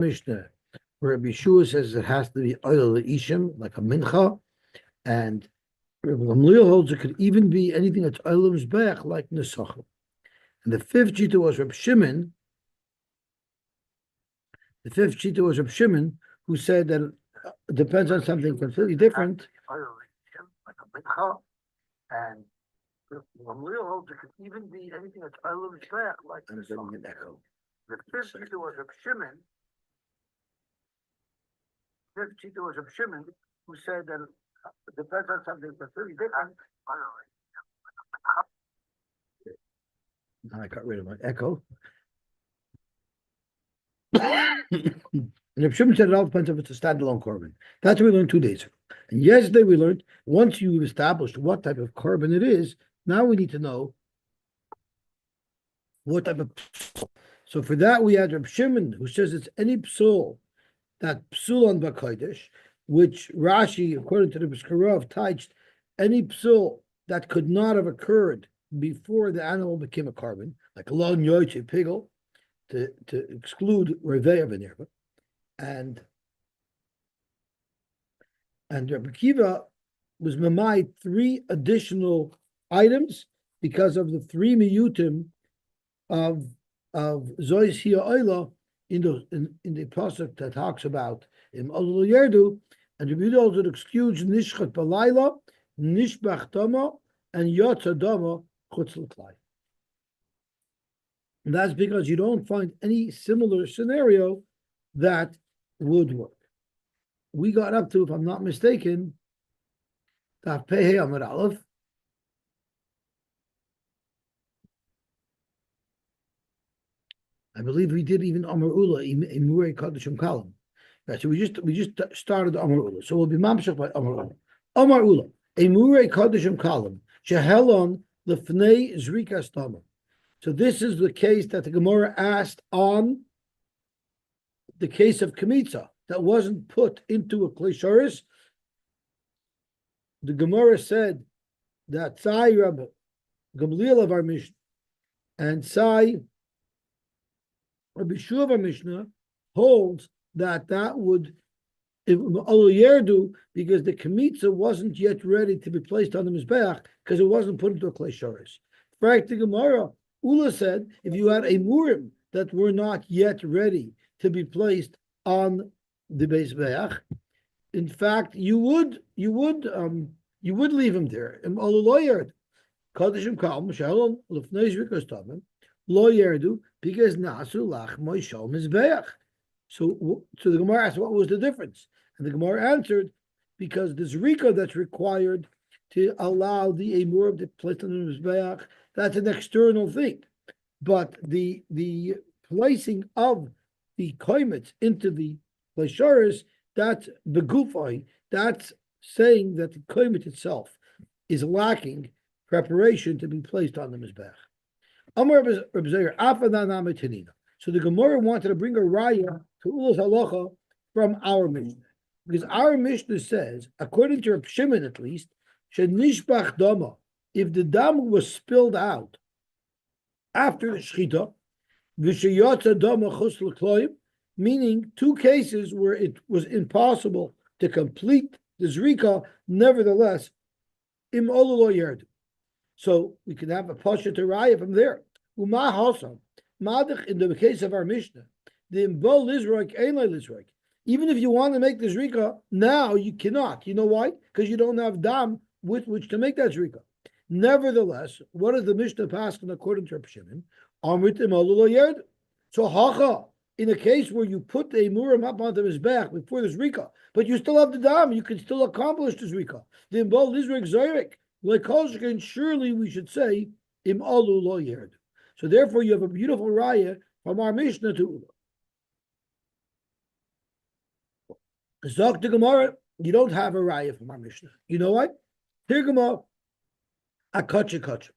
Mishnah, where Rabbi Yeshua says it has to be oil ishim, like a mincha, and Rabbi Gamliel holds it could even be anything that's oil mizbeach, like nesachim. And the fifth shita was Rabbi Shimon. The fifth shita was Rabbi Shimon, who said that it depends on something completely different. Like a mincha, and Rabbi Gamliel holds it could even be anything that's oil mizbeach, like nesachim. An echo. The fifth shita was Rabbi Shimon. Chita was Reb Shimon, who said that it depends on something completely different. Now I got rid of my echo. And Reb Shimon said it all depends if it's a standalone korban. That's what we learned 2 days ago. And yesterday we learned once you've established what type of korban it is, now we need to know what type of. So for that we had Reb Shimon, who says it's any psul. That psul on b'kodesh, which Rashi, according to the B'skarov, touched any psul that could not have occurred before the animal became a korban, like lon yoyche pigel, to exclude revei of an erva, and Rabbi Kiva was mamai 3 additional items because of the 3 miyutim of zois hiya oila. In the pasuk that talks about im Olul Yerdu, and the Rebbe also excludes nishchat balayla, nishbach dama, and yotza dama chutz l'klai. And that's because you don't find any similar scenario that would work. We got up to, if I'm not mistaken, Daf Pei Amud Aleph. I believe we did even Aimurei, Aimurei Kadashim Kalim. Right, so we just started Aimurei. So we'll be mamshach by Aimurei. Aimurei Kadashim Kalim. Shehelon lefnei Zerika stama. So this is the case that the Gemara asked on the case of Kemitza that wasn't put into a Klesharis. The Gemara said that Sai Rabbi Gamliel of our Mishnah and Sai Rabbi Yeshua of our Mishnah holds that would Yerdu because the Kemitza wasn't yet ready to be placed on the Mizbeach because it wasn't put into a Klei Shoresh. Fact, the Gemara, Ula said, if you had Aimurim that were not yet ready to be placed on the Mizbeach, in fact, you would leave him there. Kadashim Kalim Shalom Lefnei Zerika Stamim Lo Yerdu because Nasu Lach Moishal Mizbeach. So the Gemara asked, what was the difference? And the Gemara answered, because the Zerika that's required to allow the Aimurei to place on the Mizbeach, that's an external thing. But the placing of the koimets into the Leisharis, that's begufai, that's saying that the koimet itself is lacking preparation to be placed on the Mizbeach. So the Gemara wanted to bring a raya to Ulas Halacha from our Mishnah. Because our Mishnah says, according to Reb Shimon at least, Shenishbach Dama, if the dam was spilled out after the Shechita, V'sheyotza Dama Chus L'Kloim, meaning 2 cases where it was impossible to complete the Zerika, nevertheless, Im Olu Lo Yerdu. So we can have a pasha to raya from there. Uma Hasan, Madach, in the case of our Mishnah, the Imbol Lizroik, Einlai Lizroik. Even if you want to make the Zerika, now you cannot. You know why? Because you don't have dam with which to make that Zerika. Nevertheless, what is the Mishnah passing according to Reb Shimon? Amrit Im Olu Lo Yerdu. So Hacha, in a case where you put the Aimurei up onto his back before the Zerika, but you still have the dam, you can still accomplish the Zerika. The Imbol Lizroik Zerek. Like surely we should say Im Olu Lo Yerdu. So therefore, you have a beautiful raya from our Mishnah to Ula. Zok the Gemara, you don't have a raya from our Mishnah. You know what? Here Gemara, a kachim.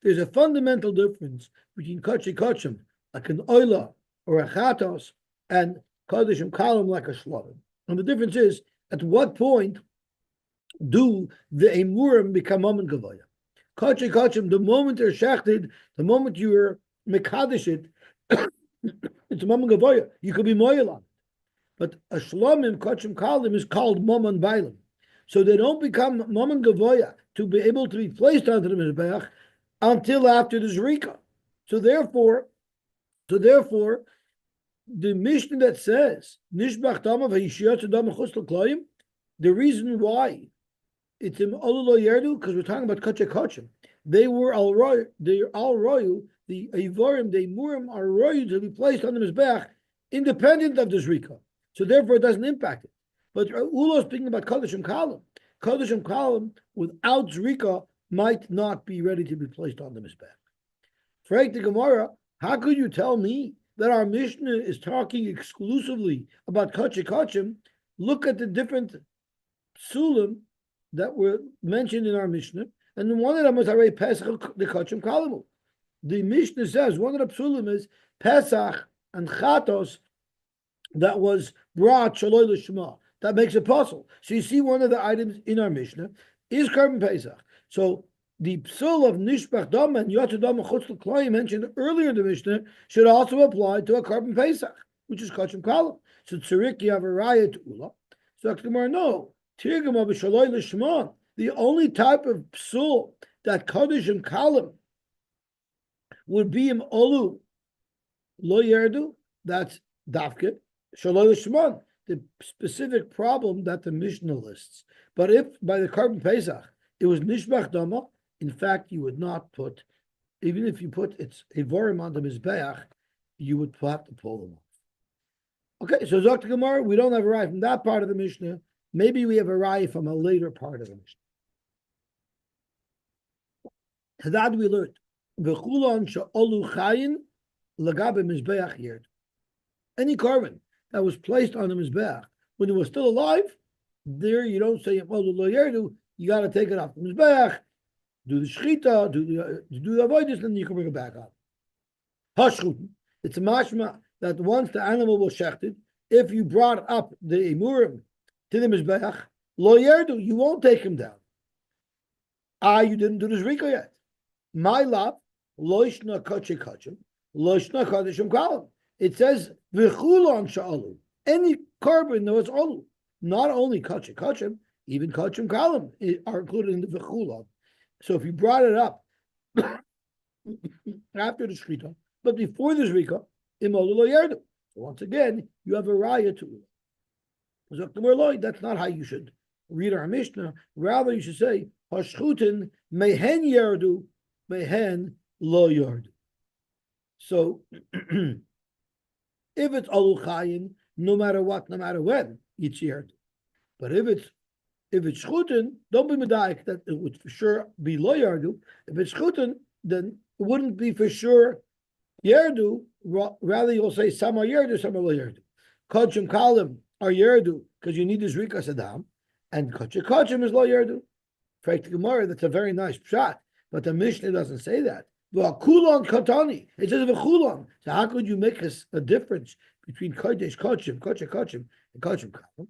There's a fundamental difference between kachim, like an oila or a chatos, and kadashim kalim like a shlavim. And the difference is, at what point do the Aimurim become moment gavaya? Kachim, the moment they're shechted, the moment you're mekadesh it, it's a moment gavaya. You could be moyel on it. But a shlomim kachim kalim is called mammon bailim. So they don't become mammon gavoya to be able to be placed onto the mizbeach until after the Zerika. So therefore, the Mishnah that says nishbach dama v'yishiyat dama chus l'klayim, the reason why it's in Olulo Yerdu, because we're talking about kachim. They were al royu, the Ivorim, the Imurim are royu to be placed on the mizbeach independent of the Zerika. So therefore it doesn't impact it. But Ulo is speaking about Kadashim Kalim. Kadashim Kalim without Zerika might not be ready to be placed on the mizbeach. Frank the Gemara, how could you tell me that our Mishnah is talking exclusively about kachim? Look at the different psulim that were mentioned in our Mishnah, and one of them was already Pesach the kachim kalamu. The Mishnah says one of the psulim is Pesach and Chatos that was brought shaloi l'shma. That makes it possible. So you see, one of the items in our Mishnah is Korban Pesach. So the psul of nishbach dam and yotze dam chutz l'klayim mentioned earlier in the Mishnah should also apply to a Korban Pesach, which is kachim kalim. So Zerika, you have a raya to ula. So Akdamar, no. Tirgama b'shaloi l'shma. The only type of psul that Kadashim Kalim would be im olu lo yerdu, that's dafke shaloi l'shma, the specific problem that the Mishnah lists. But if by the Korban Pesach it was nishbach dama, in fact you would not put, even if you put its evorim on the mizbeach, you would have to pull them off. Okay, so Dr. Gemara, we don't have a raya from that part of the Mishnah. Maybe we have a raya from a later part of the Mishnah. That we learned. V'chulon she'olu chayin lagabe mizbeach yerd. Any korban that was placed on the mizbeach when it was still alive, there you don't say olu lo yerdu. You got to take it off the mizbeach, do the shchita, do the avoidance, and you can bring it back up. Hashchuten. It's a mashma that once the animal was shechted, if you brought up the Aimurei to the mizbeach, lo yerdu, you won't take him down. You didn't do the Zerika yet. My love, loishna kachim, loishna kadashim kalim. It says v'chulon sha'alu. Any korban that was alu, not only kachim, even kachim kalim are included in the v'chulon. So if you brought it up after the shchita, but before the Zerika, imolu lo yerdu. So once again, you have a raya to it. That's not how you should read our Mishnah. Rather, you should say hashchutin mehen yerdu, mehen lo yerdu. So if it's alu chayin, no matter what, no matter when, it's yerdu. But if it's shchutin, don't be medayik that it would for sure be lo yerdu. If it's shchutin, then it wouldn't be for sure yerdu. Rather, you'll say some are yerdu, some are lo yerdu. Kachim kalim are yerdu because you need the Zerika sadam, and kachim is lo yerdu. For the Gemara, that's a very nice pshat, but the Mishnah doesn't say that. Well, kulon katani, it says v'chulon. So how could you make a difference between kodesh kachim, and kachim kalim?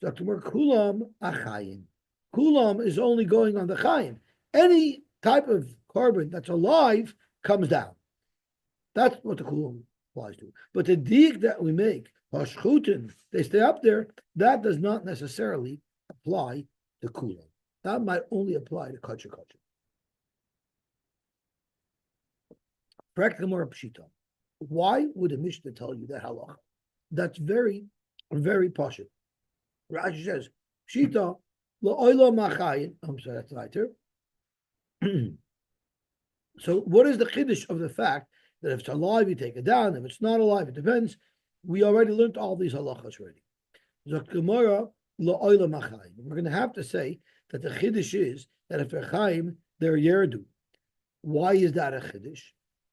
So the Gemara, kulam achayim. Kulam is only going on the chayim. Any type of korban that's alive comes down. That's what the kulam applies to. But the dig that we make, hashchutin, they stay up there, that does not necessarily apply to kulam. That might only apply to kachim. Practically more pshita. Why would a Mishnah tell you that halacha? That's very, very poshut. Rashi says, pshita la'oila machayin. I'm sorry, that's lighter. So what is the chiddush of the fact that if it's alive, you take it down. If it's not alive, it depends. We already learned all these halachas already. We're going to have to say that the chiddush is that if they're chaim, they're yerdu. Why is that a chiddush?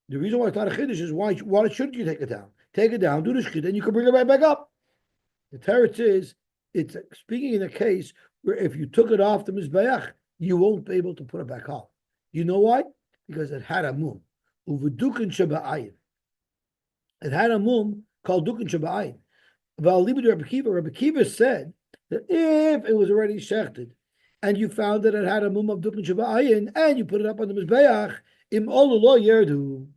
The reason why it's not a chiddush is why shouldn't you take it down? Take it down, do the shchita, and you can bring it right back up. The teretz is, it's speaking in a case where if you took it off the mizbeach, you won't be able to put it back on. You know why? Because it had a mum. Uvudukin shaba'ayin. It had a mum called dukin shaba'ayin. Rabbi Kiva said that if it was already shechted and you found that it had a mum of dukin shaba'ayin and you put it up on the mizbeach, im olu lo yerdu.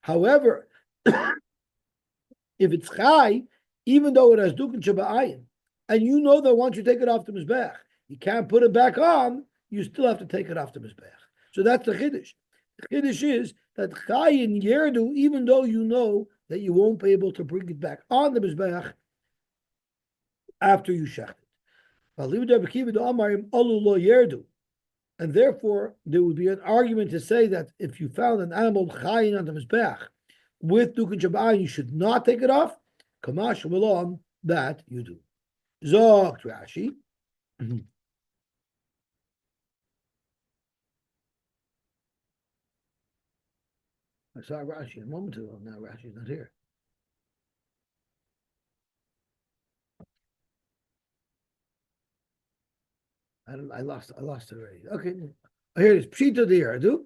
However, if it's chai even though it has dukin shaba'ayin, and you know that once you take it off the mizbech, you can't put it back on, you still have to take it off the mizbech. So that's the chiddush. The chiddush is that chayin yerdu, even though you know that you won't be able to bring it back on the mizbech after you shecht it. And therefore, there would be an argument to say that if you found an animal chayin on the mizbech with dukin shaba'ayin, you should not take it off. Kamash malom, that you do. Zok Rashi. I saw Rashi a moment ago. Now Rashi's not here. I lost it already. Okay. Here it is. Pshita the Yardu.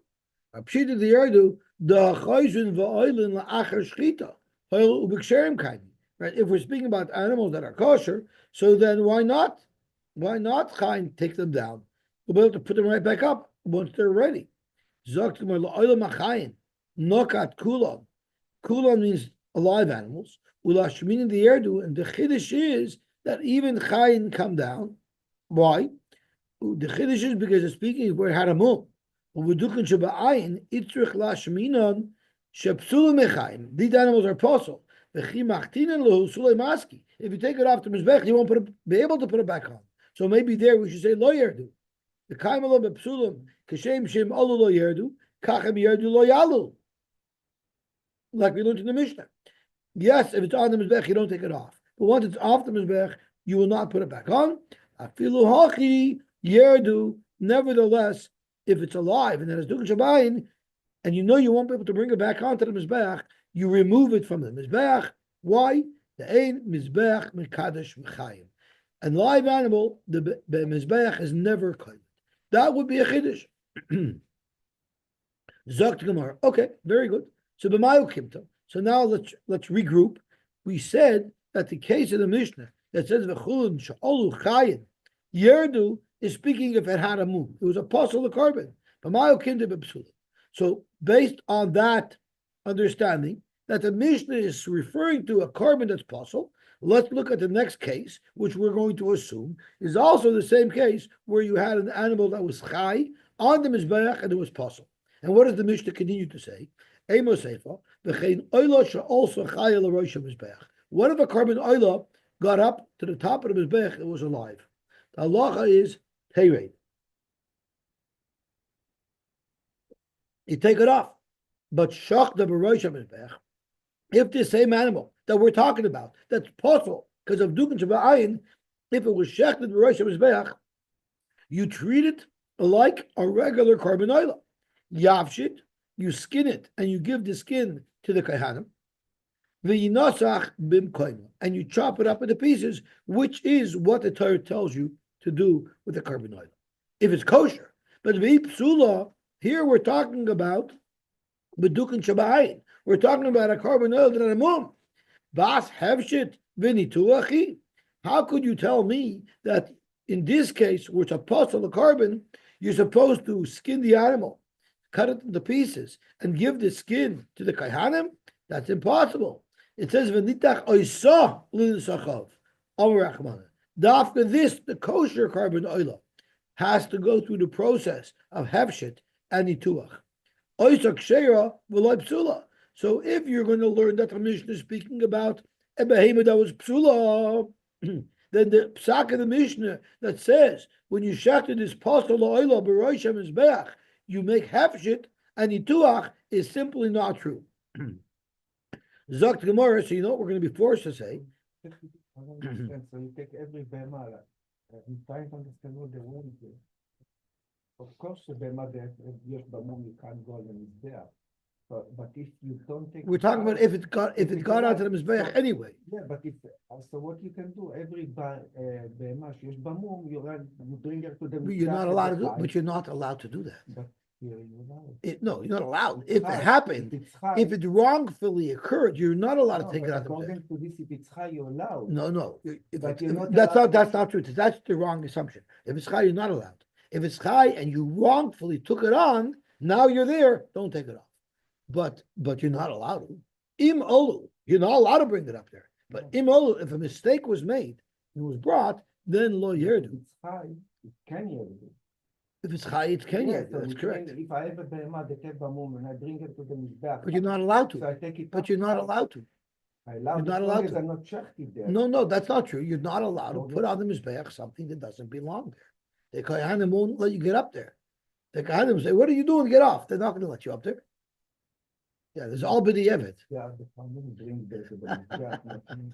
Pshita the Yardu. The chayzin va'oilin la'achar shchita. Hoil u'b'ksherim kaini. Right. If we're speaking about animals that are kosher, so then why not? Why not take them down? We'll be able to put them right back up once they're ready. Zokt la'oilim achayin. Nokat kulon. Kulon means alive animals. Ulashmin the Yardu. And the chiddush is that even chayin come down. Why? The chiddush is because it's speaking of where haramum. These animals are possible. If you take it off the mizbech, you won't be able to put it back on. So maybe there we should say lo yerdu. The kaimalom bepsulim kashem shem alu lo yerdu kachem yerdu lo yalu. Like we learned in the Mishnah. Yes, if it's on the mizbech, you don't take it off. But once it's off the mizbech, you will not put it back on. Afilu hachi yerdu. Nevertheless, if it's alive and it has dukin shabayin, and you know you won't be able to bring it back onto the mizbeach, you remove it from the mizbeach. Why? The ein mizbeach mekadosh mechayim. And live animal, the mizbeach is never claimed. That would be a chiddush. Zokt Gemara. Okay, very good. So b'mayu kimta. So now let's regroup. We said that the case of the Mishnah that says v'chulun she'olu chayin yerdu is speaking if it had a moon. It was a puzzle of carbon. So based on that understanding that the Mishnah is referring to a carbon that's puzzle, let's look at the next case, which we're going to assume is also the same case where you had an animal that was chai on the mizbeach and it was puzzle. And what does the Mishnah continue to say? What if a carbon oila got up to the top of the mizbeach, it was alive? The halacha is Teirei. You take it off. But shach the barosham mizbech, if the same animal that we're talking about, that's possible because of dukin shaba'ayin, if it was shech the barosham mizbech, you treat it like a regular carbon oil. Yavshit, you skin it and you give the skin to the kaihanim. V'yinasach bim koinu, and you chop it up into pieces, which is what the Torah tells you to do with the carbon oil, if it's kosher. But psula, here we're talking about bedukin shabayin. We're talking about a carbon oil that a mum. Bas hevshit v'nituachi. How could you tell me that in this case, where it's a puzzle of carbon, you're supposed to skin the animal, cut it into pieces, and give the skin to the kaihanim? That's impossible. It says v'nitach oisa l'nisachav. Amar Dafka this, the kosher carbon oil, has to go through the process of hefshit and nituach. Oisak sheira v'loy psula. So if you're going to learn that the Mishnah is speaking about a behemoth that was psula, then the psak of the Mishnah that says when you shachted this pastel oil b'rosh hamizbeach, you make hefshit and nituach is simply not true. Zokt Gemara. So you know what we're going to be forced to say. I don't understand. So you take every bema. I'm trying to understand what the word is. Of course, the bema that yes, bamum you can't go and it's there. But if you don't take, we're talking about if it got out to the mizbeach anyway. Yeah, but if so, what you can do every bema she's bamum you bring her to the. But you're not allowed to do. But you're not allowed to do that. But you're allowed. No, you're not allowed. If it happened, if it wrongfully occurred, you're not allowed to take it out of the according to this, if it's high, you're allowed. No. That's not true. That's the wrong assumption. If it's high, you're not allowed. If it's high and you wrongfully took it on, now you're there. Don't take it off. But you're not allowed to. Im olu, you're not allowed to bring it up there. But if a mistake was made and it was brought, then lo yerdu. It's high, it can yerdu. If it's high, it can Yeah, yerdu. so That's which correct. means if I have a behemah that bamum and I bring it to the mizbeach, But you're not allowed so to. I take it. But you're not allowed to. I allow You're as not long allowed as to. I'm not shechted there. No, that's not true. You're not allowed to Okay. put on the mizbeach something that doesn't belong there. The kohanim won't let you get up there. The kohanim say, "What are you doing? Get off!" They're not going to let you up there. Yeah, there's all b'di'evet. Yeah, the family bring there to the mizbeach.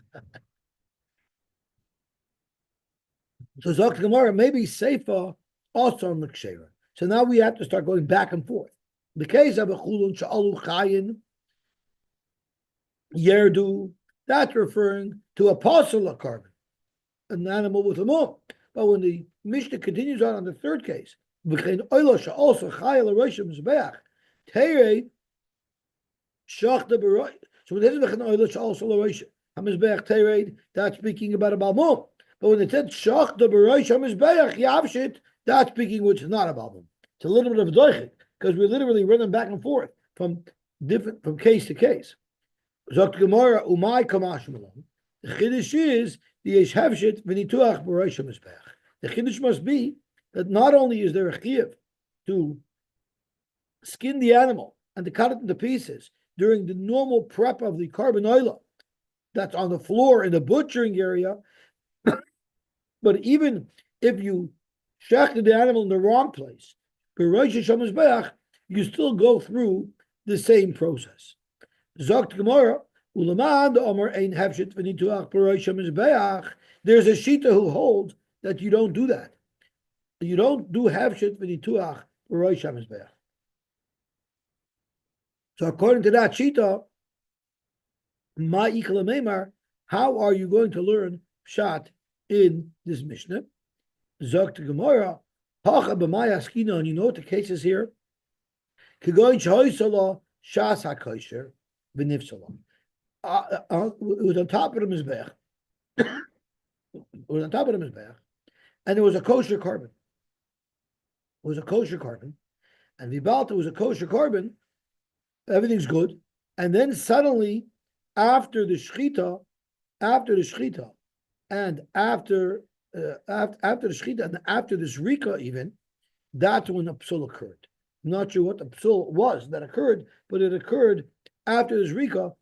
So Zok Gemara, maybe Seifa also on the Kshera. So now we have to start going back and forth. The case of a Chulun Sha'alu Chayin Yerdu, that's referring to a parcel carbon, an animal with a mum. But when the Mishnah continues on the third case, V'chein Oila Sha'alsa Chayil Aroshim Zbeach, Teirei Shach de Baroi. So when it says V'chein Oila Sha'alsa Aroshim Hamizbeach Teirei, that's speaking about a Balmum. But when it said Shach the Barosh HaMizbeach Yavshit, that's speaking which is not about them. It's a little bit of a doichik, because we're literally running back and forth from case to case. Zok Gemara Umay Kamash Malon. The Chiddush is the Yesh Havshit V'nituach Barosh HaMizbeach. The Chiddush must be that not only is there a chiyuv to skin the animal and to cut it into pieces during the normal prep of the carbon oil that's on the floor in the butchering area, but even if you shechted the animal in the wrong place, you still go through the same process. Zokt Gemara, Ulamad Omer Ein Hefshit V'nituach B'rosh HaMizbeach. There's a shita who holds that you don't do that. You don't do Hefshit V'nituach B'rosh HaMizbeach. So according to that shita, Ma Ikla Meimar, how are you going to learn Pshat in this Mishnah? Zok to Gemara, Hacha b'may askina, and you know what the case is here? Kigoyin shahoysala shas hakosher v'nifsala. It was on top of the mizbeach. It was on top of the mizbeach, and there was a kosher carbon. It was a kosher carbon, and Vibalta was a kosher carbon. Everything's good, and then suddenly, after the shchita, and after the shechita and after the Zerika even, that's when the psul occurred. I'm not sure what the psul was that occurred, but it occurred after the Zerika.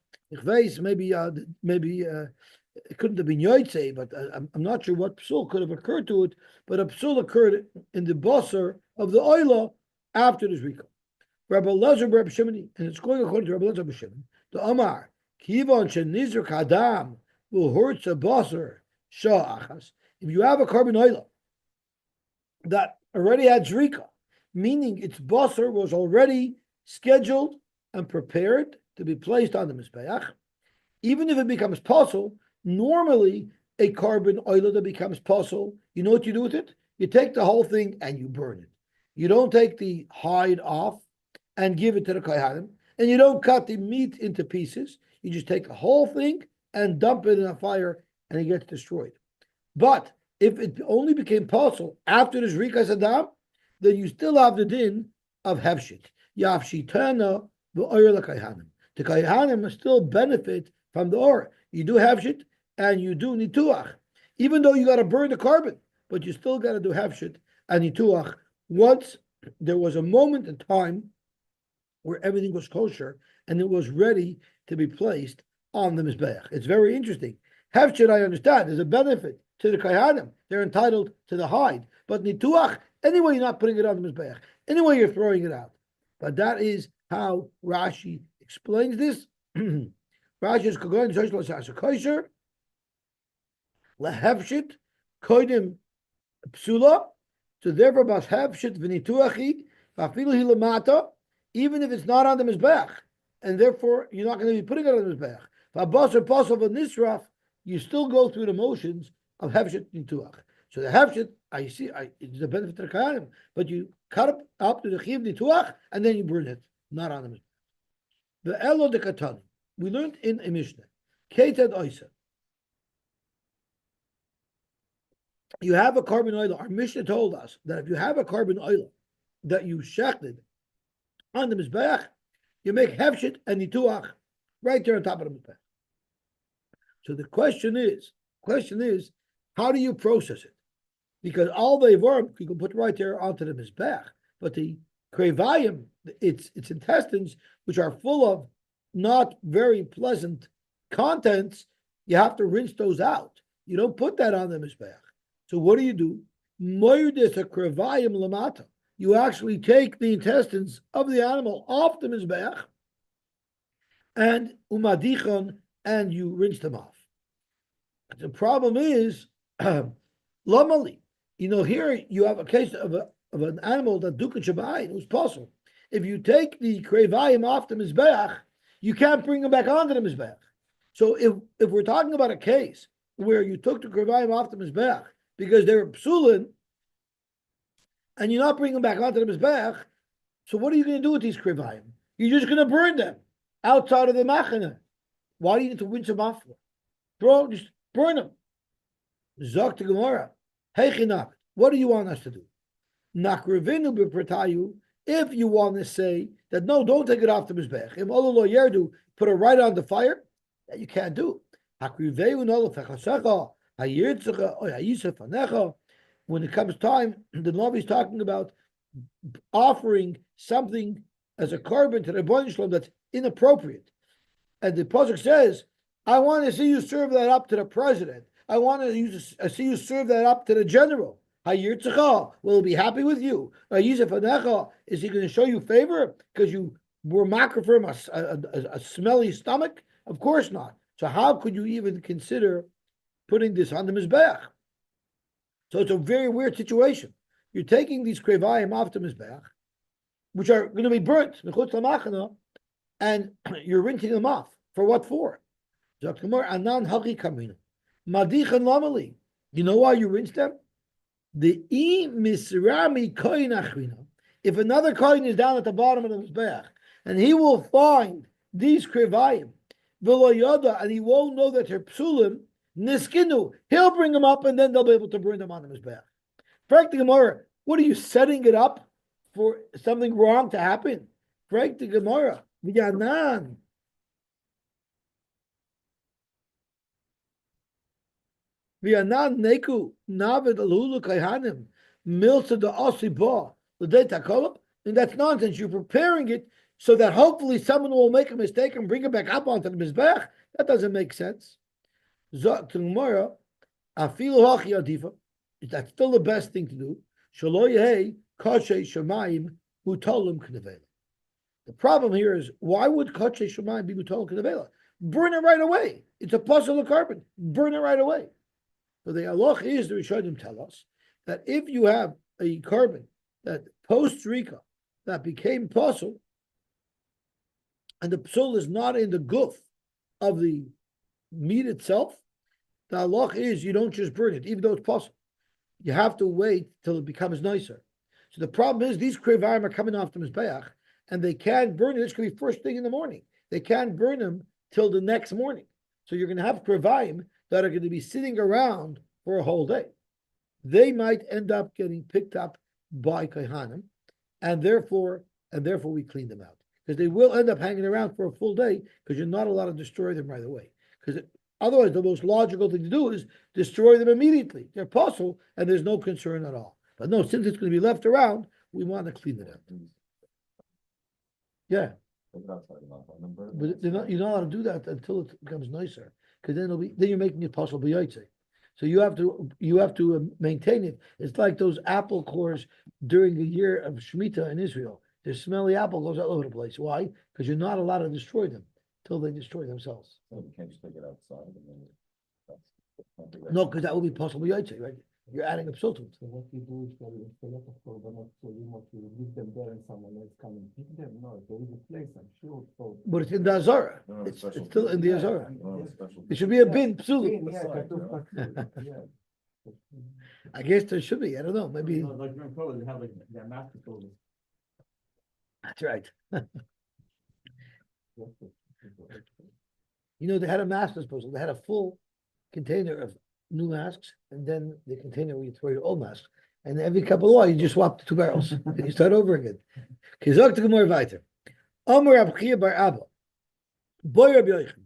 Maybe it couldn't have been Yosy, but I'm not sure what psul could have occurred to it. But a psul occurred in the basar of the oila after the Zerika. Rabbi Lezer, Rabbi Shimon, and it's going according to Rabbi Lezer, Rabbi Shimon. The Amar Kivon shenizr kadam will hurt a basar shah achas. If you have a carbon oil that already had Zerika, meaning its basar was already scheduled and prepared to be placed on the mizbeach, even if it becomes possible, normally a carbon oil that becomes possible, you know what you do with it? You take the whole thing and you burn it. You don't take the hide off and give it to the kohanim, and you don't cut the meat into pieces. You just take the whole thing and dump it in a fire, and it gets destroyed. But if it only became possible after the Zerika Sadam, then you still have the din of Hefshit. Yavshitana v'oyer l'kayhanim. The kayhanim must still benefit from the or. You do Hefshit and you do Nituach. Even though you got to burn the carbon, but you still got to do Hefshit and Nituach once there was a moment in time where everything was kosher and it was ready to be placed on the Mizbeach. It's very interesting. Hefshit, I understand, is a benefit to the Kohanim. They're entitled to the hide. But Nituach, anyway, you're not putting it on the Mizbeach. Anyway, you're throwing it out. But that is how Rashi explains this. Rashi is going to kosher, lehefshit, koidim psula. So therefore, bas hefshit v'nituachi, v'afilu hilamata, even if it's not on the Mizbeach. And therefore, you're not going to be putting it on the Mizbeach. V'abas or pasal v'nisraf, you still go through the motions of Hefshit Nituach. So the Hefshit, it's the benefit to the Kalim, but you cut up to the Chiv Nituach and then you burn it, not on the Mizbeach. The Elo de Katani, we learned in a Mishnah, Keted Oisa. You have a carbon oil. Our Mishnah told us that if you have a carbon oil that you shechted on the Mizbeach, you make Hefshit and Nituach right there on top of the Mizbeach. So the question is, how do you process it? Because all the worm you can put right there onto the mizbech, but the krevayim, its intestines, which are full of not very pleasant contents, you have to rinse those out. You don't put that on the mizbech. So what do? Moydes a krevayim lamata. You actually take the intestines of the animal off the mizbech and umadichon, and you rinse them off. The problem is lamali. Here you have a case of an animal that dukat shabayin, who's possible. If you take the krevayim off the mizbech, you can't bring them back onto the mizbech. So if we're talking about a case where you took the krevayim off the mizbech because they were psulin, and you're not bringing them back onto the mizbech, so what are you going to do with these krevayim? You're just going to burn them outside of the machana. Why do you need to rinse them off? Just burn them. Zok to Gemara. Hey Chinak, what do you want us to do? Nakrivinu b'pratayu. If you want to say that no, don't take it off the mizbech. Im olo lo yerdu, put it right on the fire. That you can't do. Hakriveu no lefechasecha hayirtzecha oy hayisef anecha. When it comes time, the Navi is talking about offering something as a carbon to the Rebbeinu Shalom that's inappropriate, and the pasuk says, "I want to see you serve that up to the president. I want to see you serve that up to the general. Hayirtzecha will be happy with you. Hayisef anecha, is he going to show you favor because you were makar for him a smelly stomach? Of course not. So how could you even consider putting this on the mizbech? So it's a very weird situation. You're taking these krevayim off the mizbech, which are going to be burnt, and you're rinsing them off. For what for? You know why you rinse them? If another kohen is down at the bottom of the mizbech, and he will find these krevayim, and he won't know that they're psulim, niskinu, he'll bring them up, and then they'll be able to burn them on the mizbech. Frank the Gemara, what are you setting it up for something wrong to happen? Frank the Gemara, v'yanan. V'yanan neku navid alhulu kayhanim milsa da asiba l'dei takolab. And that's nonsense. You're preparing it so that hopefully someone will make a mistake and bring it back up onto the mizbech. That doesn't make sense. Zok to Gemara, afilu hachi adifa. That's still the best thing to do. Shelo yehei koshe shemayim mutolim knevela. The problem here is, why would koshe shemayim be mutolim knevela? Burn it right away. It's a puzzle of carbon. Burn it right away. So the halach is, the Rishonim tell us, that if you have a carbon that post Zerika that became puzzle, and the psul is not in the guf of the meat itself, the halach is you don't just burn it, even though it's puzzle. You have to wait till it becomes nicer. So the problem is these krevayim are coming off the mizbeach, and they can't burn it. This could be first thing in the morning. They can't burn them till the next morning. So you're going to have krevayim that are going to be sitting around for a whole day. They might end up getting picked up by kohanim, and therefore we clean them out, because they will end up hanging around for a full day, because you're not allowed to destroy them right away. Because otherwise, the most logical thing to do is destroy them immediately. They're puzzle, and there's no concern at all. But no, since it's going to be left around, we want to clean it out. Yeah. But you're not allowed to do that until it becomes nicer, because then you're making it puzzle b'yotzei. So you have to maintain it. It's like those apple cores during the year of Shemitah in Israel. The smelly apple goes all over the place. Why? Because you're not allowed to destroy them till they destroy themselves. So you can't just take it outside. No, because that would be possible yaitse, right? You're adding a psul to it. So what you do is that it's a lot of korbanot, so you leave them there and someone else come and pick them. No, there is a place, I'm sure. So But it's in the Azara. No, It's special still in the Yeah. Azara. Special. It should be a bin psul. yeah, katuv pasul, yeah. I guess there should be. I don't know. Maybe Like during COVID, they have like their master clothes. that's right. They had a mask disposal. They had a full container of new masks, and then the container where you throw your old masks. And every couple of while, you just swap the two barrels and you start over again. Kizok to Gemara weiter. Amar Rab Chiya bar Abba. Boy Rab Yochanan.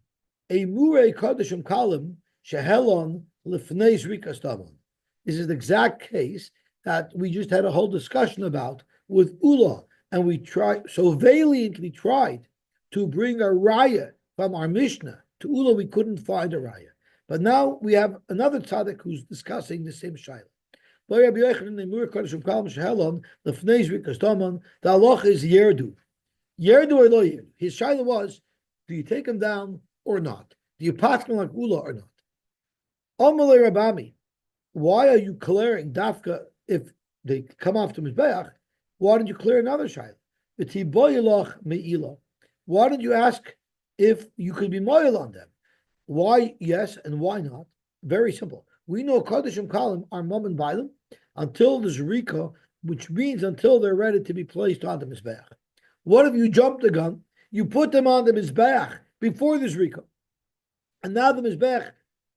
Aimurei Kadashim Kalim Shehelon Lifnei Zerika Stamon. This is the exact case that we just had a whole discussion about with Ula, and we tried so valiantly tried to bring a raya from our Mishnah to Ula. We couldn't find a raya, but now we have another tzaddik who's discussing the same shayla. The halach is yerdu. Yerdu or lo yerdu. His shayla was, do you take him down or not? Do you pass him like Ula or not? Amalei Rabami, why are you clearing dafka if they come off the mizbeach? Why didn't you clear another shayla? Why did you ask if you could be moil on them? Why yes and why not? Very simple. We know Kadashim Kalim are mum and bailim until the Zerika, which means until they're ready to be placed on the mizbeach. What if you jumped the gun? You put them on the mizbeach before the Zerika, and now the mizbeach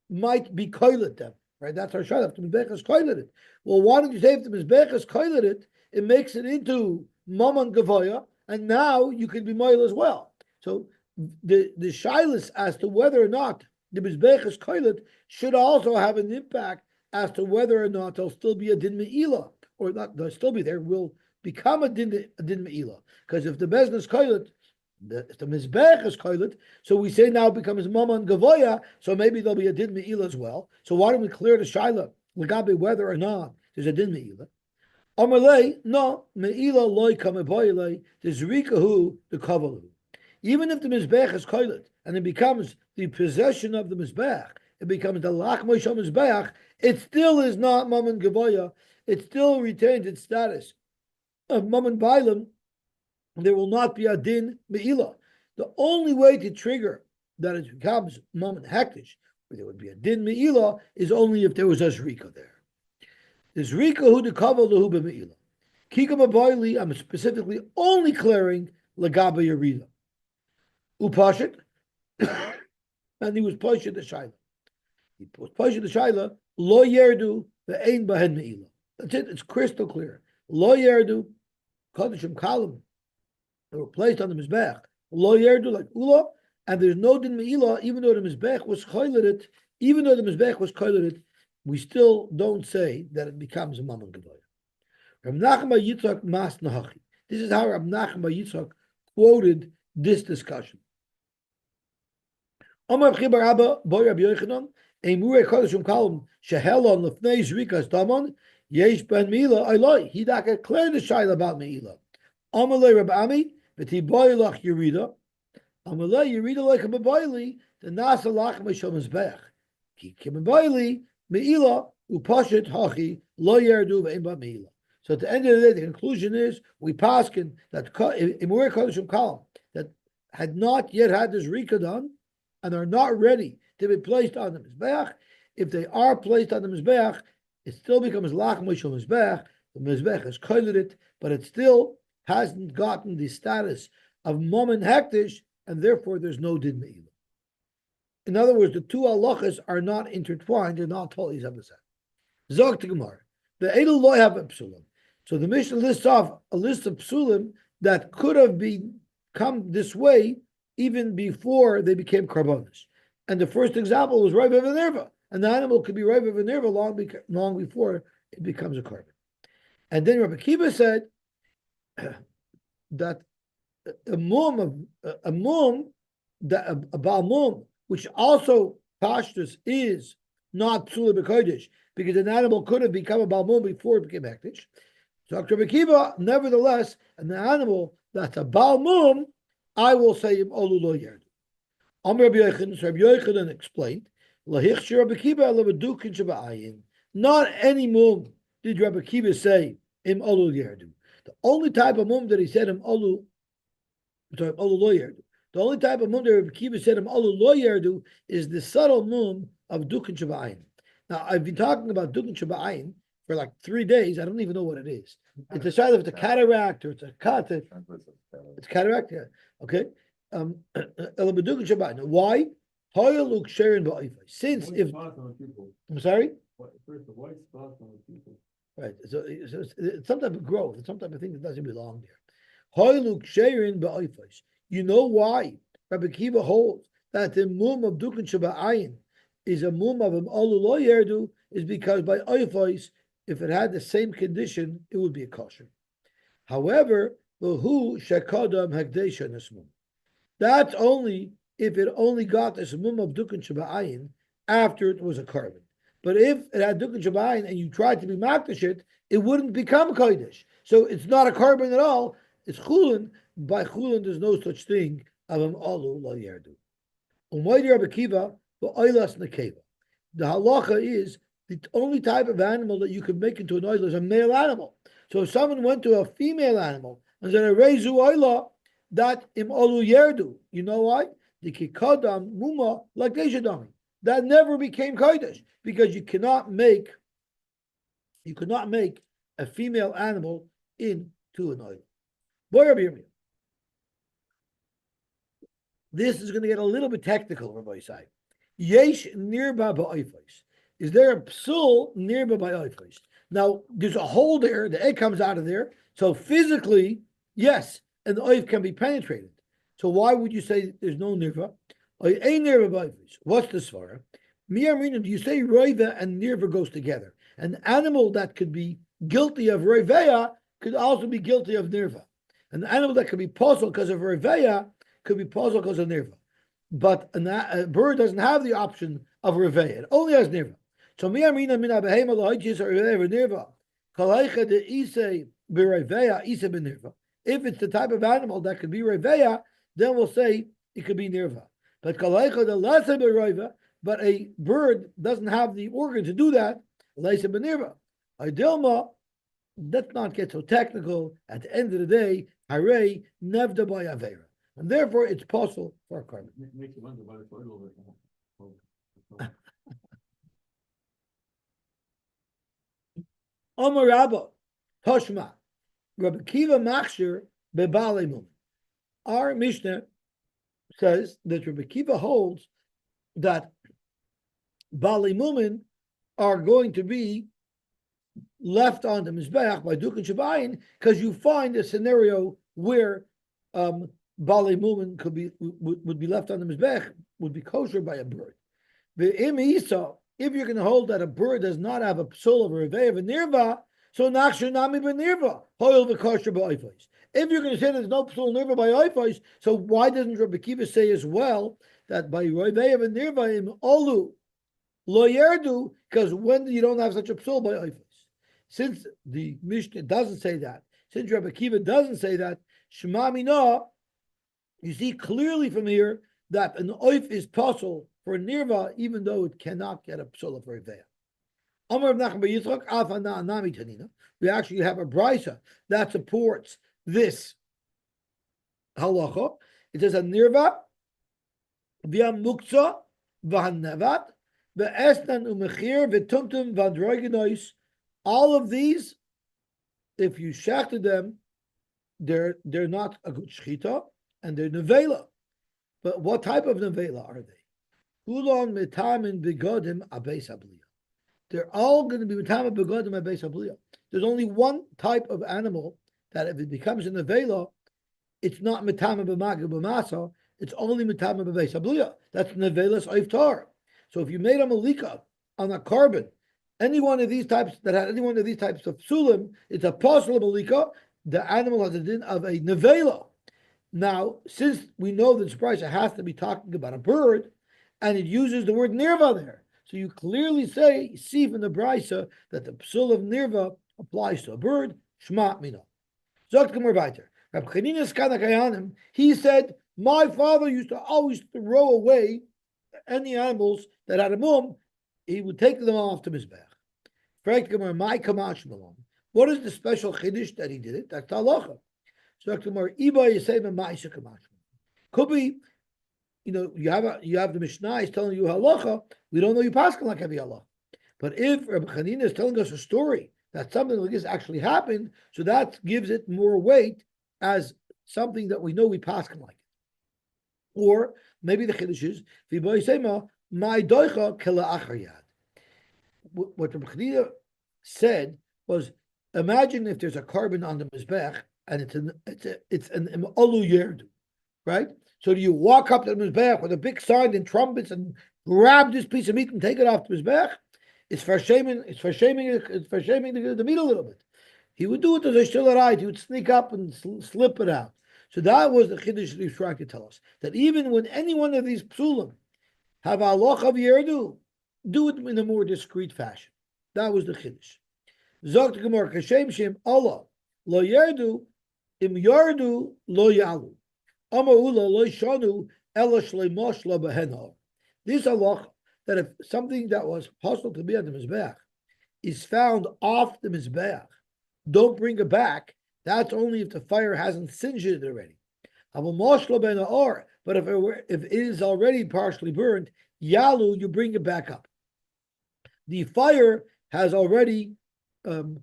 might be koilet them. Right? That's our shayla. If the mizbeach is koilet it, well, why don't you say if the mizbeach is koilet it, it makes it into mum and gavoya, and now you can be moil as well. So the shaylas as to whether or not the mizbeach is koilet should also have an impact as to whether or not there'll still be a din me'ila, or not. They'll still be there. Will become a din me'ila, because if the bezna is koilet, if the mizbeach is koilet, so we say now it becomes mama and gavoya. So maybe there'll be a din me'ila as well. So why don't we clear the shayla legabe whether or not there's a din me'ila? Aimurei, no me'ila loy kameboyle the Zerika who the kavalu. Even if the mizbeach is koilet and it becomes the possession of the mizbeach, it becomes the lachmoy shel mizbeach, it still is not mum and gavoya. It still retains its status of mum and bailim. There will not be a din me'ila. The only way to trigger that it becomes mum and hektish, where there would be a din me'ila, is only if there was a Zerika there. The Zerika who the kaval lehu be'me'ila. Kikam aboili, I'm specifically only clearing legaba yerida. Upashit, and he was pashit the shayla. He was pashit the shayla. Lo yerdu ve'ein bahen me'ila. That's it. It's crystal clear. Lo yerdu kadashim kalim. They were placed on the mizbeach. Lo yerdu like ula, and there's no din me'ila. Even though the mizbeach was koilet, we still don't say that it becomes a mammon gedolah. Rab Nachman bar Yitzchak mas nahachi. This is how Rab Nachman bar Yitzchak quoted this discussion. Amar Chibar Abba boy Rabbi Yochanan Aimurei Kadashim Kalim shehelon lefnei Zerika stamon yesh ben meila aloi. He that can clear the shayla about meila. Amalei Rabbi Ami v'ti boy lach yerida. Amalei yerida like a babayli the nasa lach meshom mizbeach. Ki kibabayli meila upashit hachi lo yerdu ve'im ba meila. So at the end of the day, the conclusion is we paskin that Aimurei Kadashim Kalim that had not yet had this Zerika done and are not ready to be placed on the mizbeach. If they are placed on the mizbeach, it still becomes lach moishel mizbeach. The mizbeach has koilet it, but it still hasn't gotten the status of mom and hektish, and therefore there's no din me'ila. In other words, the two halachas are not intertwined; they're not totally opposite. Zog to Gemara, the edel loy have a psulim. So the Mishnah lists off a list of psulim that could have come this way even before they became karbonos. And the first example was Raiva Venerva. And the animal could be Raiva Venerva long before it becomes a carbon. And then Rabbi Kiva said that a Baal Mum, which also Pashtus is not Psula B'Kodesh, because an animal could have become a Baal Mum before it became Hektish. So Rabbi Kiva, nevertheless, an animal that's a Baal Mum, I will say him olu lo yerdu. Rabbi Yochanan explained, not any mum did Rabbi Kiva say him olu yerdu. The only type of mum that he said him olu lo yerdu. The only type of mum that Rabbi Kiva said him olu lo yerdu is the subtle mum of dukin shaba'ayin. Now I've been talking about dukin shaba'ayin for like 3 days. I don't even know what it is. It's a sign of it's a cataract or it's a cut. It's cataract, yeah. Okay. Why? Since if I'm sorry? Right. So it's some type of growth, it's some type of thing that doesn't belong there. You know why Rabbi Kiva holds that the mum of dukin shaba'ayin is a mum of olu lo yerdu is because by oifos, if it had the same condition, it would be a kosher. However, the who shekodam hagdesha nesmum. That's only if it only got this mum of dukin shaba'ayin after it was a carbon. But if it had dukin shaba'ayin and you tried to be makdash it wouldn't become kodesh. So it's not a carbon at all. It's chulin. By chulin, there's no such thing of an alu lo yerdu. Umaydi Rabbi Kiva v'oilas nekeva. The halacha is the only type of animal that you can make into an oil is a male animal. So if someone went to a female animal and said, "Reizu oila," that im olu yerdu. You know why? The kikadam muma like deshadami. That never became kodesh because you could not make a female animal into an oil. Boy, Rabbi Yirmiyah. This is going to get a little bit technical, Rabbi Yisai. Yesh nirba ba'oifos. Is there a psul nirba ba'oifos? Now, there's a hole there. The egg comes out of there. So physically, yes, and the oif can be penetrated. So why would you say there's no nirva? Ein nirva ba'oifos. What's the svara? Miyamrina, do you say roiva and nirva goes together? An animal that could be guilty of roiveya could also be guilty of nirva. An animal that could be puzzled because of roiveya could be puzzled because of nirva. But a bird doesn't have the option of reveya. It only has nirva. So miyamrina min abehema lohichis or nirva. Kalaycha de ise b'reveya ise b'nirva. If it's the type of animal that could be reveya, then we'll say it could be nirva. But kalaycha de lase b'reva, but a bird doesn't have the organ to do that. Lase b'nirva. Idilma, let's not get so technical. At the end of the day, Aimurei nevda by avera. And therefore, it's possible for a carbon. Makes you wonder why the soil over. Omar Rabba, Toshma, Rabbi Kiva Machshir, Bebale Mumin. Our Mishnah says that Rabbi Kiva holds that Bali Mumin are going to be left on the Mizbeach by Dukin Shabayin because you find a scenario where Bali Mumin would be left on the Mizbeach, would be kosher by a bird. The Im Isa, if you're going to hold that a bird does not have a psul of a revei of a nirva, so nachshir nami b'nirva, hoil v'kosher ba'oifos. If you're going to say there's no psul nirva by oifos, so why doesn't Rabbi Kiva say as well that by revei of a nirva im olu lo yerdu, because when you don't have such a psul by oifos? Since the Mishnah doesn't say that, since Rabbi Kiva doesn't say that, shema mina, you see clearly from here that an oif is possible for a nirva, even though it cannot get a psula for a veya. We actually have a brisa that supports this halacha. It says a nirva via muksa v'hanevat ve'esnan umechir v'tumtum v'androigenois. All of these, if you shechted them, they're not a good shechita and they're nevela. But what type of nevela are they? Ulon metamin begodim abeis abliya. They're all going to be metamin begodim abeis abliya. There's only one type of animal that if it becomes a nevela, it's not metamin b'magid b'masa. It's only metamin abeis abliya. That's nevelas oiftar. So if you made a malika on a carbon, any one of these types that had any one of these types of psulim, it's a possible malika. The animal has a din of a nevela. Now, since we know that this price has to be talking about a bird, and it uses the word nirva there, so you clearly see from the brisa that the psul of nirva applies to a bird. Shma mina. Zogt gemur weiter. Rab Chanina's Kanakayanim, he said, my father used to always throw away any animals that had a mum. He would take them off to Mizbech. Fragt gemur, my kamash malom. What is the special chiddush that he did it? That's halacha. Zogt gemur, iba yisema ma'isa kamash. Could be. You have the Mishnah is telling you halacha. We don't know you paskin like heavy halacha. But if Rabbi Chanina is telling us a story that something like this actually happened, so that gives it more weight as something that we know we paskin like. Or maybe the chiddush is v'boisema my doicha kela achar yad. What Rabbi Chanina said was, imagine if there's a carbon on the mizbech and it's an olu yerdu. right? So do you walk up to the Mizbeach with a big sign and trumpets and grab this piece of meat and take it off the Mizbeach? It's for shaming the meat a little bit. He would do it as a still right. He would sneak up and slip it out. So that was the Chiddush that he was trying to tell us. That even when any one of these psulim have Allah of Yerdu, do it in a more discreet fashion. That was the Chiddush. Zog the Gemara, Kashem Shem Allah, Lo Yerdu, Im Yardu, Lo Yalu. Amaula Lo Shanu, Ela Shleimosh Lo Behenor. This Allah, that if something that was possible to be on the Mizbeach is found off the Mizbeach, don't bring it back. That's only if the fire hasn't singed it already. But if it is already partially burned, Yalu, you bring it back up. The fire has already consumed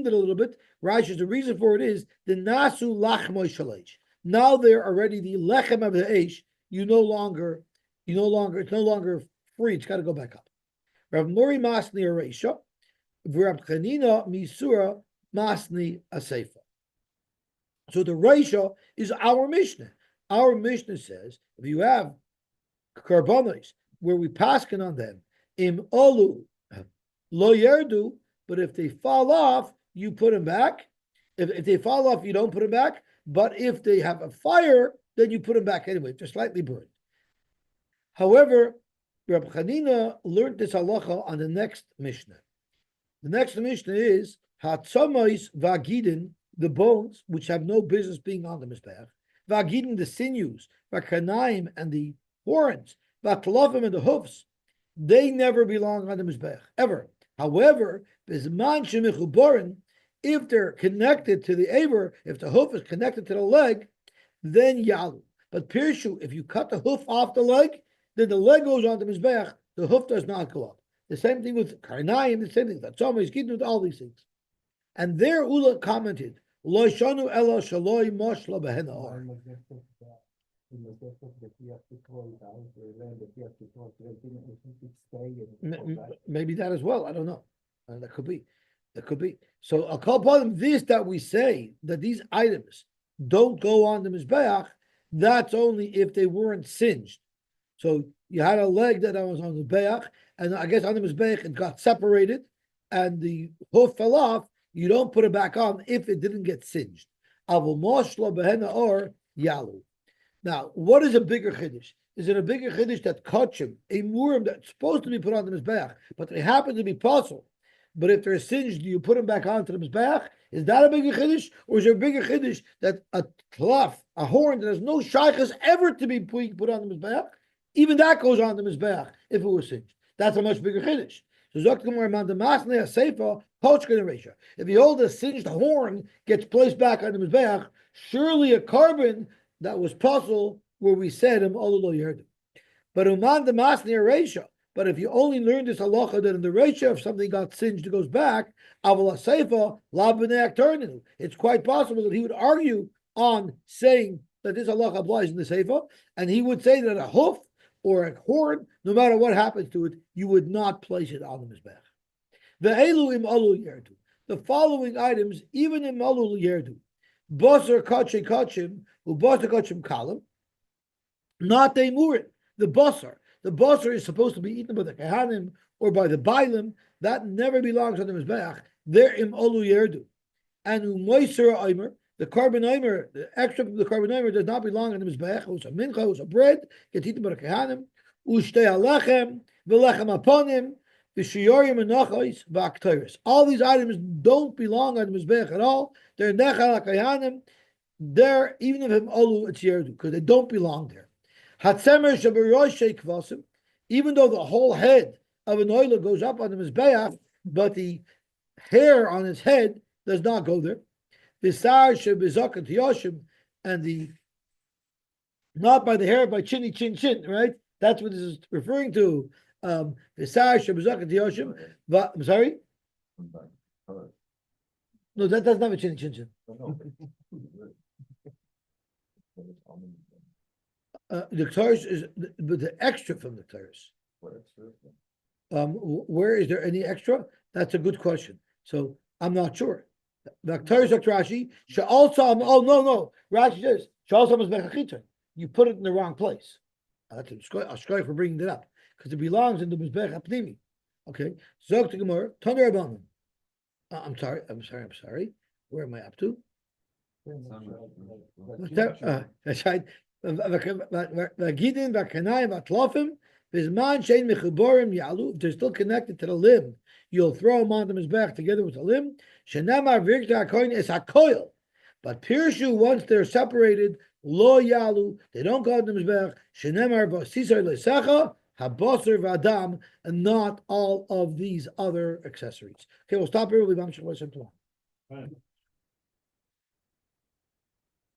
it a little bit. Rashi, the reason for it is the nasu lachmoy shalesh. Now they're already the lechem of the eish. It's no longer free. It's got to go back up. Rav Mori Masni Areisha, Rav Chanina Misura Masni Asefa. So the Reisha is our Mishnah. Our Mishnah says if you have karbanos where we paskin on them, im olu lo yerdu, but if they fall off, you put them back. If they fall off, you don't put them back. But if they have a fire, then you put them back anyway. They're slightly burned. However, Rabbi Chanina learned this halacha on the next Mishnah. The next Mishnah is Hatzomais Vagidin, the bones which have no business being on the Mizbeach, Vagidin, the sinews, Vakanaim, and the horns, Vatlofim, and the hoofs, they never belong on the Mizbeach, ever. However, Bizman Shemichuborin, if they're connected to the Aver, if the hoof is connected to the leg, then Yalu. But Pirshu, if you cut the hoof off the leg, then the leg goes on the Mizbeach, the hoof does not go up. The same thing with Karnayim, the same thing with Atzomah, Yisgidin, with all these things. And there Ula commented, Lo shanu ela shaloi moshla behena or. Maybe that as well. I don't know. That could be. That could be. So I'll call upon this that we say that these items don't go on the Mizbeach, that's only if they weren't singed. So you had a leg that was on the Mizbeach, and I guess on the Mizbeach it got separated, and the hoof fell off. You don't put it back on if it didn't get singed. Avul moshla behena or yalu. Now, what is a bigger chiddush? Is it a bigger chiddush that kachim, a murim that's supposed to be put on the Mizbeach, but they happen to be puzzled? But if they're singed, do you put them back onto the Mizbeach? Is that a bigger chiddush? Or is there a bigger chiddush that a klaf, a horn that has no shaykhs ever to be put on the Mizbeach, even that goes on the Mizbeach if it was singed? That's a much bigger chiddush. So if you hold a singed horn gets placed back on the Mizbeach, surely a carbon that was puzzle where we said him all yerdu. But uman the masni reisha. But if you only learn this halacha that in the reisha, if something got singed, it goes back. Aval seifa la b'nei aktarninu. It's quite possible that he would argue on saying that this halacha applies in the seifa, and he would say that a hoof or a horn, no matter what happens to it, you would not place it on the Mizbeach. Ve'elu im alu yerdu. The following items, even im alu yerdu. Basar kachim, ubasar kachim kalim. Not a murin. The basar. The basar is supposed to be eaten by the kahanim or by the bailim. That never belongs on the Mizbeach. They're im alu yerdu. And umoiser aimer. The carbon aimer, the extra from the carbon aimer does not belong in the Mizbeach. It was a mincha, it was a bread, gets eaten by the kahanim. Ushtei alechem, velechem aponim, v'shiyorim menachos, v'akteris. All these items don't belong on the Mizbeach at all. They're nechal kahanim. They're, even if olu, it's yerdu, because they don't belong there. Hatzemer shabaroshei kvasim, even though the whole head of an oiler goes up on the Mizbeach, but the hair on its head does not go there. Visar shebezakat yoshim, and the not by the hair, by chinny chin chin, right? That's what this is referring to. Visar shebezakat yoshim. I'm sorry. No, that doesn't have a chinny chin chin. The Taurus is the extra from the Taurus. Where is there any extra? That's a good question. So I'm not sure. The Torah Rashi, also. Oh no. Rashi says also you put it in the wrong place. That's a shkoy for bringing it up because it belongs in the mizbech hapnimi. Okay, Zog to Gemara, Thunder Abanim. I'm sorry. Where am I up to? That's right. V'gidin v'kanayim v'tlofim v'zman shein mechuborim yalu. If they're still connected to the limb, you'll throw them on the mizbech together with the limb. Shenamar v'rikta hakoyin is hakoil. But Pirshu, once they're separated, lo yalu, they don't go on the mizbech. Shenamar v'sisar lesecha habosar v'adam, and not all of these other accessories. Okay, we'll stop here. We'll be back tomorrow.